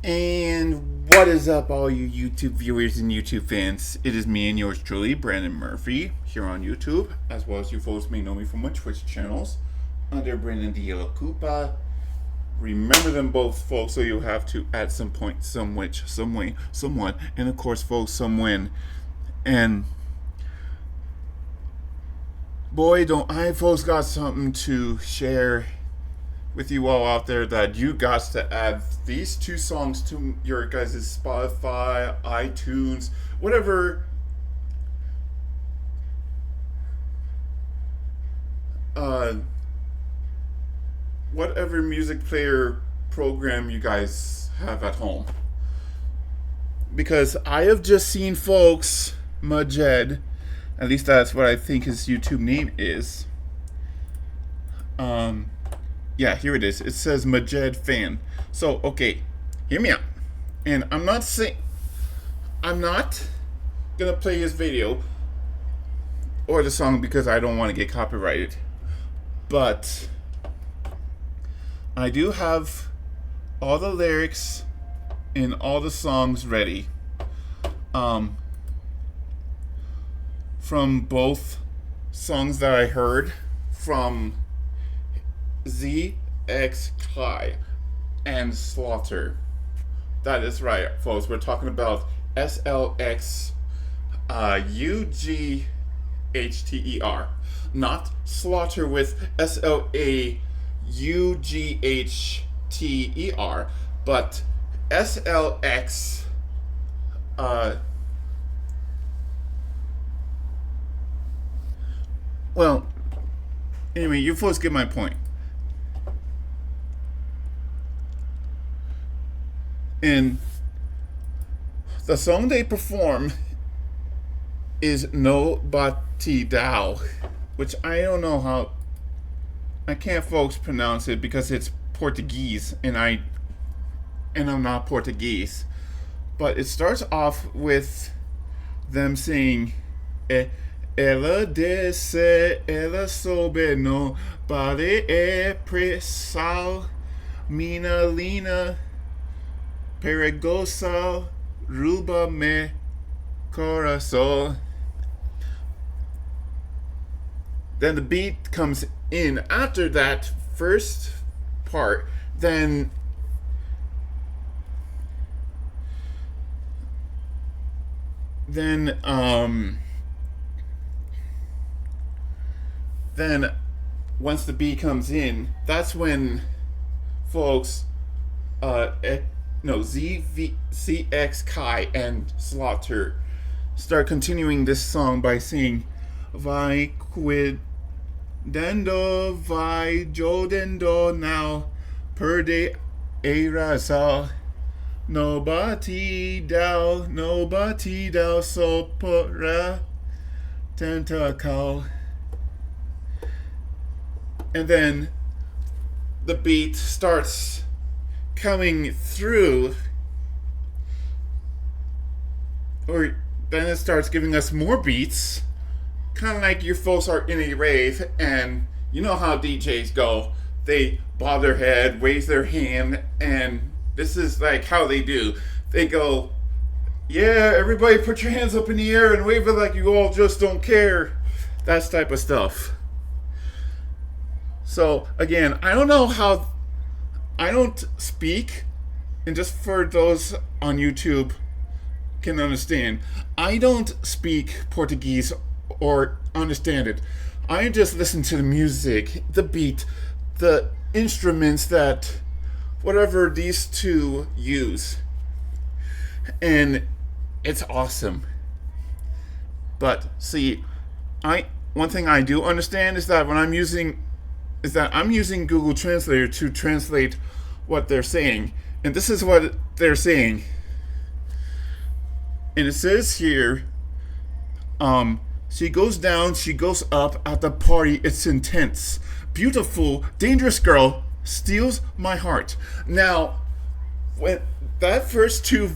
And what is up, all you YouTube viewers and YouTube fans? It is me and yours truly, Brandon Murphy, here on YouTube, as well as you folks may know me from my Twitch channels under Brandon the Yellow Koopa. Remember them both, folks, so you'll have to at some point, some which, some way, someone, and of course, folks, some when. And boy, don't I, folks, got something to share with you all out there, that you got to add these two songs to your guys' Spotify, iTunes, whatever whatever music player program you guys have at home. Because I have just seen, folks, Majed, at least that's what I think his YouTube name is. Yeah, here it is. It says MajedFan. So, okay, hear me out. And I'm not gonna play his video or the song because I don't want to get copyrighted. But I do have all the lyrics and all the songs ready. From both songs that I heard from ZXKAI and SLXUGHTER. That is right, folks. We're talking about SLXUGHTER, not slaughter with SLAUGHTER, but SLX. Well, anyway, you folks get my point. And the song they perform is No Batidao, which I don't know how. I can't, folks, pronounce it because it's Portuguese, and I'm not Portuguese. But it starts off with them saying, Ela desce, ela sobe, no pare pressal, mina lina. Perigosa ruba me corazón. Then the beat comes in after that first part. Then once the beat comes in, that's when, folks, ZXKAI and SLXUGHTER start continuing this song by saying, Vai cuidando, vai jodendo now, perde a razão, no batidao, so porra tentacle. And then the beat starts coming through, or then it starts giving us more beats, kind of like your folks are in a rave, and you know how DJs go. They bob their head, raise their hand, and this is like how they do. They go, yeah, everybody put your hands up in the air and wave it like you all just don't care. That type of stuff. So again, I don't know how. I don't speak, and just for those on YouTube can understand, I don't speak Portuguese or understand it. I just listen to the music, the beat, the instruments that whatever these two use, and it's awesome. But see, one thing I do understand is that when I'm using Google Translator to translate what they're saying. And this is what they're saying. And it says here, she goes down, she goes up at the party, it's intense. Beautiful, dangerous girl steals my heart. Now, when that first two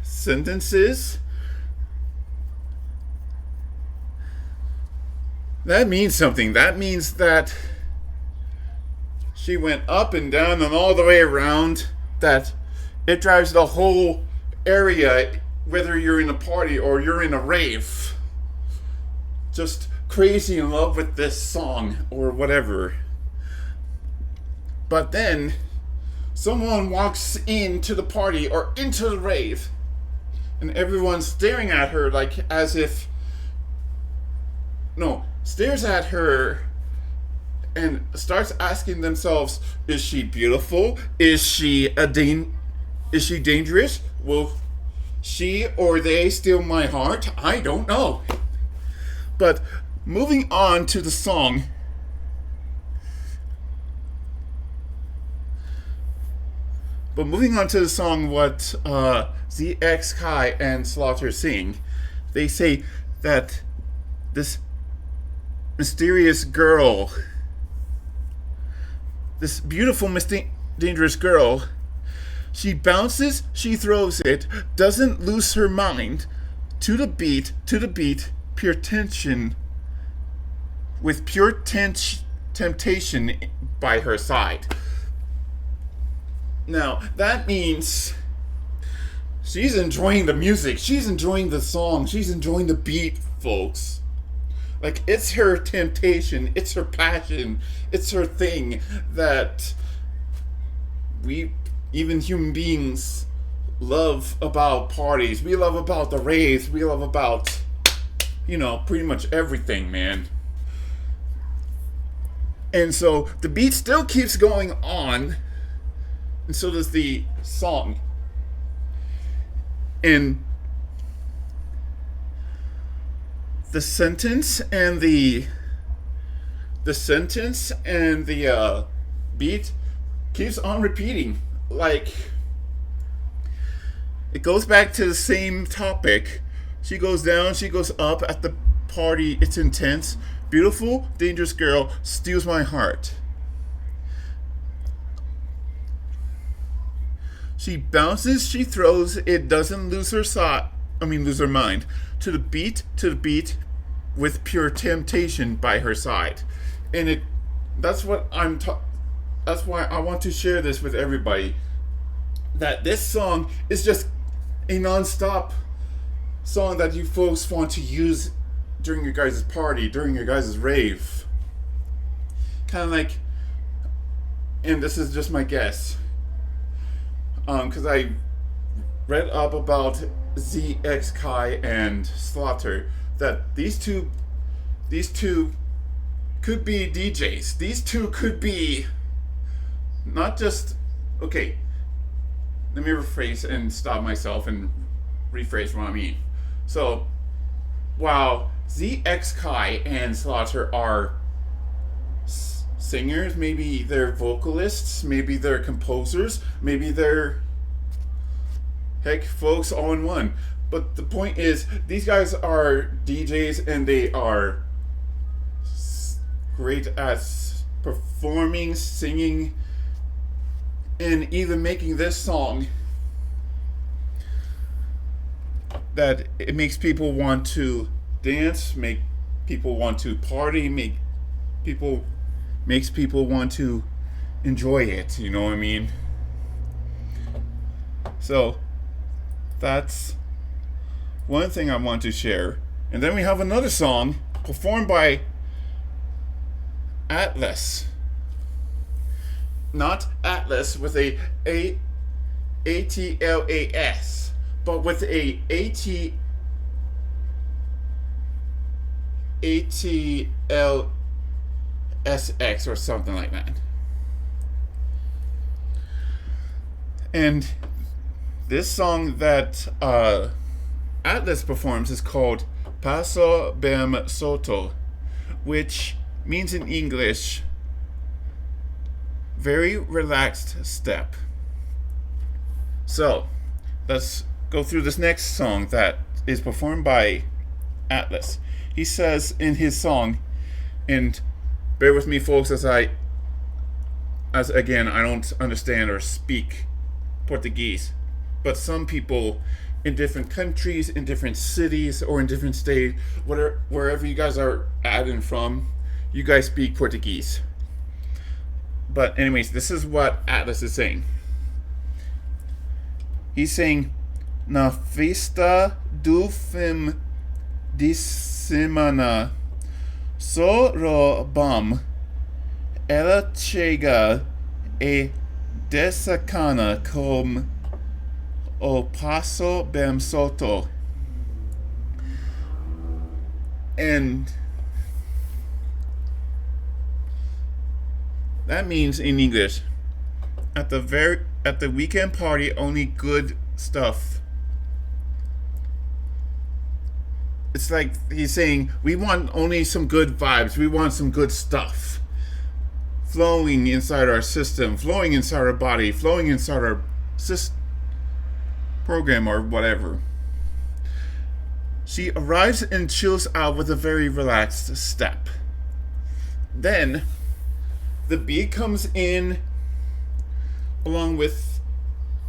sentences, that means something. That means that she went up and down and all the way around that it drives the whole area, whether you're in a party or you're in a rave, just crazy in love with this song or whatever. But then someone walks into the party or into the rave and everyone's staring at her like as if stares at her and starts asking themselves, is she beautiful? Is she dangerous? Will she or they steal my heart? I don't know. But moving on to the song, what ZXKAI and Slaughter sing, they say that this mysterious girl, this beautiful, dangerous girl, she bounces, she throws it, doesn't lose her mind, to the beat, pure tension, with pure temptation by her side. Now, that means she's enjoying the music, she's enjoying the song, she's enjoying the beat, folks. Like, it's her temptation, it's her passion, it's her thing that we, even human beings, love about parties. We love about the raves. We love about, pretty much everything, man. And so the beat still keeps going on, and so does the song. And the sentence and the beat keeps on repeating. Like, it goes back to the same topic. She goes down, she goes up at the party. It's intense. Beautiful, dangerous girl steals my heart. She bounces, she throws, it doesn't lose her mind. To the beat, with pure temptation by her side. And that's why I want to share this with everybody. That this song is just a non-stop song that you folks want to use during your guys' party, during your guys' rave. Kind of like, and this is just my guess, because I read up about ZXKAI and Slaughter, that these two could be DJs. These two could be not just, okay, let me rephrase and stop myself and rephrase what I mean. So, while ZXKAI and Slaughter are singers, maybe they're vocalists, maybe they're composers, maybe they're, heck, folks all in one. But the point is, these guys are DJs and they are great at performing, singing, and even making this song that it makes people want to dance, make people want to party, makes people want to enjoy it, you know what I mean? So that's one thing I want to share. And then we have another song performed by ATLXS. Not Atlas with a ATLAS, but with a ATLSX or something like that. And this song that ATLXS performs is called Passom Soto, which means in English, very relaxed step. So, let's go through this next song that is performed by ATLXS. He says in his song, and bear with me folks as again, I don't understand or speak Portuguese, but some people in different countries, in different cities, or in different states, wherever you guys are at and from, you guys speak Portuguese. But anyways, this is what Atlas is saying. He's saying, na festa do fim de semana só bom ela chega e desacana com o passo bem solto. And that means in English, at the weekend party, only good stuff. It's like he's saying, we want only some good vibes. We want some good stuff flowing inside our system, flowing inside our body, flowing inside our program or whatever. She arrives and chills out with a very relaxed step. Then the beat comes in along with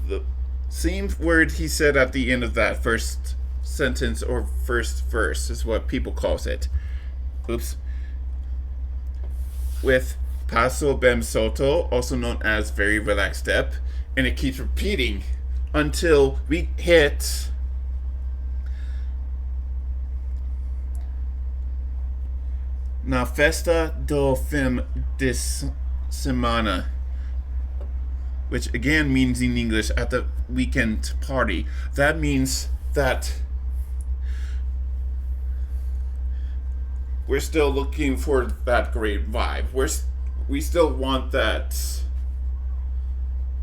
the same word he said at the end of that first sentence, or first verse is what people calls it. Oops. With passo bem solto, also known as very relaxed step, and it keeps repeating until we hit na festa do fim de semana, which again means in English at the weekend party. That means that we're still looking for that great vibe. We still want that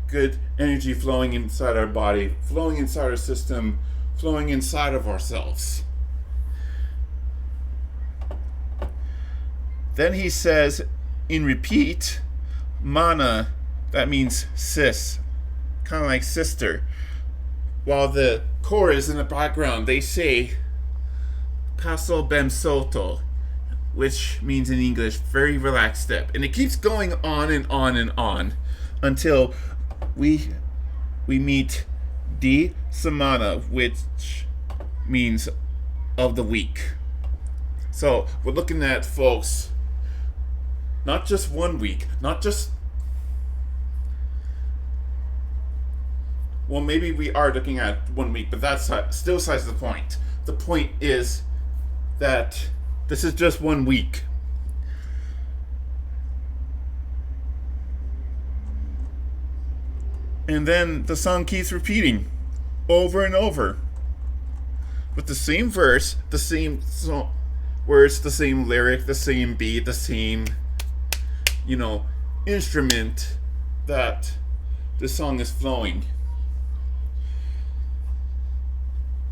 good energy flowing inside our body, flowing inside our system, flowing inside of ourselves. Then he says, in repeat, mana, that means sis, kind of like sister. While the chorus in the background, they say, passo bem solto, which means in English, very relaxed step. And it keeps going on and on and on until we meet di semana, which means of the week. So we're looking at, folks, not just 1 week, not just, well, maybe we are looking at 1 week, but that's still besides the point. The point is that this is just 1 week. And then the song keeps repeating over and over with the same verse, the same song, words, the same lyric, the same beat, the same, instrument that the song is flowing.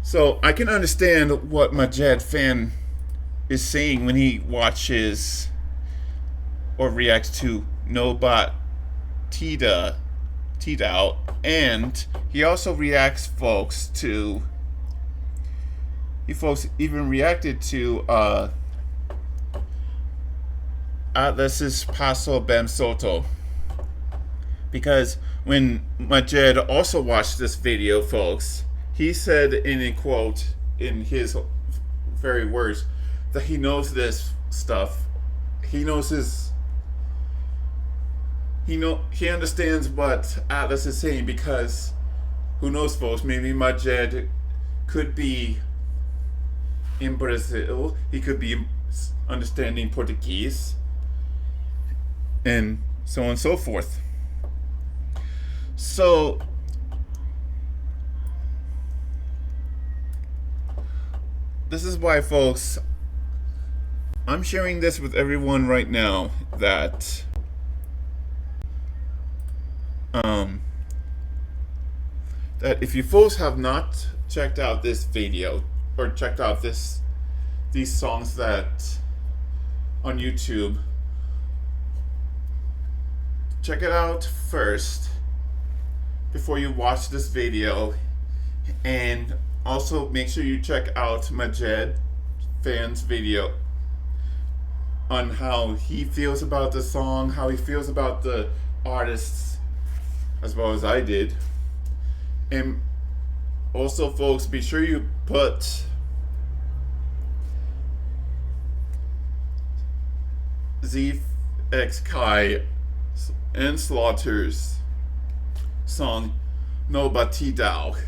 So I can understand what MajedFan is saying when he watches or reacts to No Batidao, and he also reacts, folks, to even reacted to ATLXS Passo bem solto, because when Majed also watched this video, folks, he said in a quote, in his very words, that he knows this stuff. He knows he understands what Atlas is saying, because who knows, folks, maybe Majed could be in Brazil, he could be understanding Portuguese, and so on and so forth. So this is why, folks, I'm sharing this with everyone right now, that that if you folks have not checked out this video or checked out these songs that on YouTube, check it out first before you watch this video, and also make sure you check out MajedFan's video on how he feels about the song, how he feels about the artists, as well as I did. And also, folks, be sure you put ZXKAI and Slaughter's song No Batidao,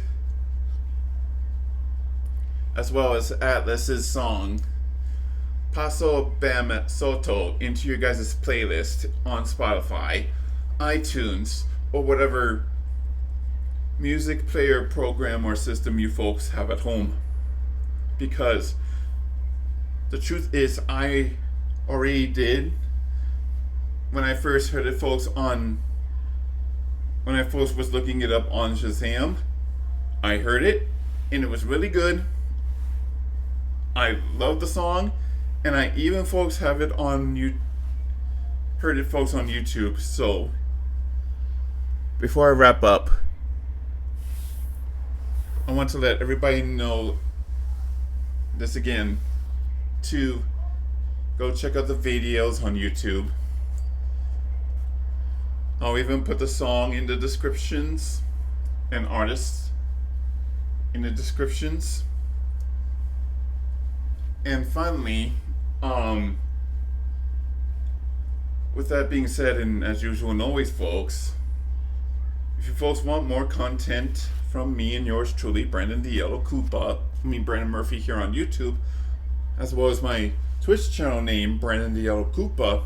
as well as ATLXS's song Paso Bam Soto into your guys' playlist on Spotify, iTunes, or whatever music player program or system you folks have at home. Because the truth is, I already did when I first heard it, folks, when I first was looking it up on Shazam. I heard it and it was really good. I love the song, and I even folks have it on heard it folks on YouTube. So before I wrap up, I want to let everybody know this again, to go check out the videos on YouTube. I'll even put the song in the descriptions and artists in the descriptions. And finally, with that being said, and as usual and always, folks, if you folks want more content from me and yours truly, Brandon the Yellow Koopa, Brandon Murphy here on YouTube, as well as my Twitch channel name, Brandon the Yellow Koopa,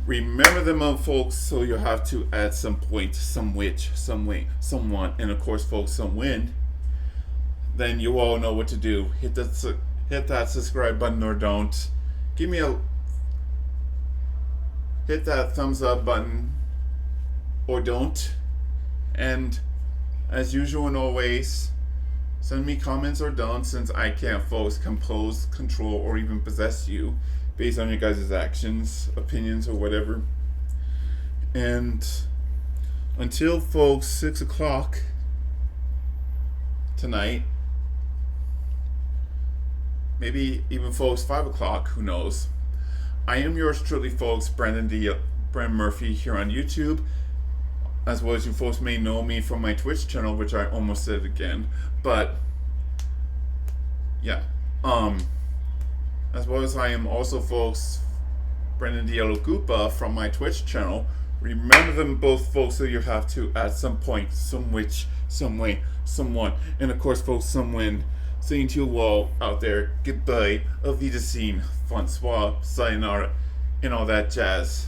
remember them, folks, so you'll have to add some point, some which, some way, someone, and of course, folks, some win. Then you all know what to do. Hit that subscribe button or don't. Hit that thumbs up button or don't. And as usual and always, send me comments or don't, since I can't, folks, compose, control, or even possess you based on your guys' actions, opinions, or whatever. And until, folks, 6 o'clock tonight, maybe even, folks, 5 o'clock, who knows, I am yours truly, folks, Brandon Murphy here on YouTube, as well as you folks may know me from my Twitch channel, which I almost said again, but yeah, as well as I am also, folks, Brandon the Yellow Koopa from my Twitch channel. Remember them both, folks, so you have to at some point, some which, some way, someone, and of course, folks, some win. Saying to you all out there, goodbye, auf Wiedersehen, François, sayonara, and all that jazz.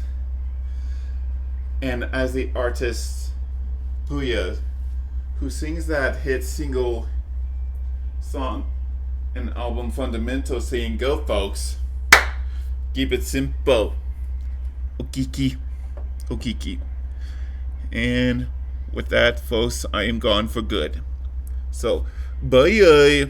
And as the artist Puya, who sings that hit single song and album Fundamental, saying, go, folks, keep it simple, okiki, okiki. And with that, folks, I am gone for good. So, bye.